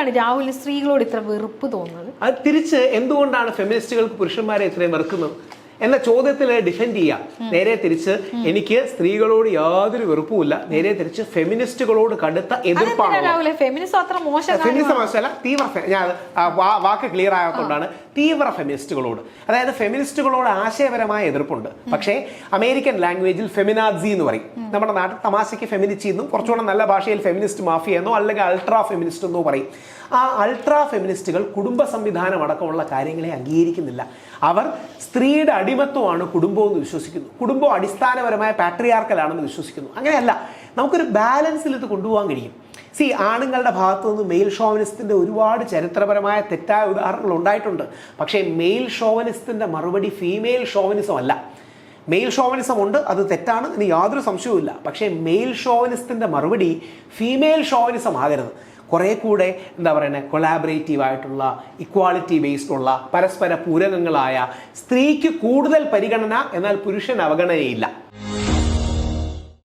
എന്തുകൊണ്ടാണ് രാഹുലിന് സ്ത്രീകളോട് ഇത്ര വെറുപ്പ് തോന്നുന്നത്? അത് തിരിച്ച് എന്തുകൊണ്ടാണ് ഫെമിനിസ്റ്റുകൾക്ക് പുരുഷന്മാരെ ഇത്രയും വെറുക്കുന്നത് എന്ന ചോദ്യത്തിൽ ഡിഫെൻഡ് ചെയ്യാം. നേരെ തിരിച്ച് എനിക്ക് സ്ത്രീകളോട് യാതൊരു വെറുപ്പുമില്ല, നേരെ തിരിച്ച് ഫെമിനിസ്റ്റുകളോട് കടുത്ത എതിർപ്പാണ്. ഫെമിനിസം മോശമല്ല, തീവ്ര, ഞാൻ വാക്ക് ക്ലിയർ ആകാത്തതുകൊണ്ടാണ്, തീവ്ര ഫെമിനിസ്റ്റുകളോട്, അതായത് ഫെമിനിസ്റ്റുകളോട് ആശയപരമായ എതിർപ്പുണ്ട്. പക്ഷേ അമേരിക്കൻ ലാംഗ്വേജിൽ ഫെമിനാസി എന്ന് പറയും. നമ്മുടെ നാട്ടിൽ തമാശയ്ക്ക് ഫെമിനിച്ചി എന്നും കുറച്ചുകൂടെ നല്ല ഭാഷയിൽ ഫെമിനിസ്റ്റ് മാഫിയ എന്നോ അല്ലെങ്കിൽ അൾട്രാ ഫെമിനിസ്റ്റ് എന്നോ പറയും. ആ അൾട്രാ ഫെമിനിസ്റ്റുകൾ കുടുംബ സംവിധാനം അടക്കമുള്ള കാര്യങ്ങളെ അംഗീകരിക്കുന്നില്ല. അവർ സ്ത്രീയുടെ അടിമത്വമാണ് കുടുംബം എന്ന് വിശ്വസിക്കുന്നു. കുടുംബം അടിസ്ഥാനപരമായ പാട്രിയാർക്കലാണെന്ന് വിശ്വസിക്കുന്നു. അങ്ങനെയല്ല, നമുക്കൊരു ബാലൻസിൽ ഇത് കൊണ്ടുപോകാൻ കഴിയും. ആണുങ്ങളുടെ ഭാഗത്തു നിന്ന് മെയിൽ ഷോവനിസത്തിന്റെ ഒരുപാട് ചരിത്രപരമായ തെറ്റായ ഉദാഹരണങ്ങൾ ഉണ്ടായിട്ടുണ്ട്. പക്ഷേ മെയിൽ ഷോവനിസത്തിന്റെ മറുപടി ഫീമെയിൽ ഷോവനിസം അല്ല. മെയിൽ ഷോവനിസം ഉണ്ട്, അത് തെറ്റാണ്, ഇനി യാതൊരു സംശയവുമില്ല. പക്ഷേ മെയിൽ ഷോവനിസത്തിന്റെ മറുപടി ഫീമെയിൽ ഷോവനിസം ആകരുത്. കുറേ കൂടെ എന്താ പറയുന്നത്, കൊളാബറേറ്റീവ് ആയിട്ടുള്ള, ഇക്വാളിറ്റി ബേസ്ഡ് ഉള്ള, പരസ്പര പൂരകങ്ങളായ, സ്ത്രീക്ക് കൂടുതൽ പരിഗണന എന്നാൽ പുരുഷൻ അവഗണനയില്ല.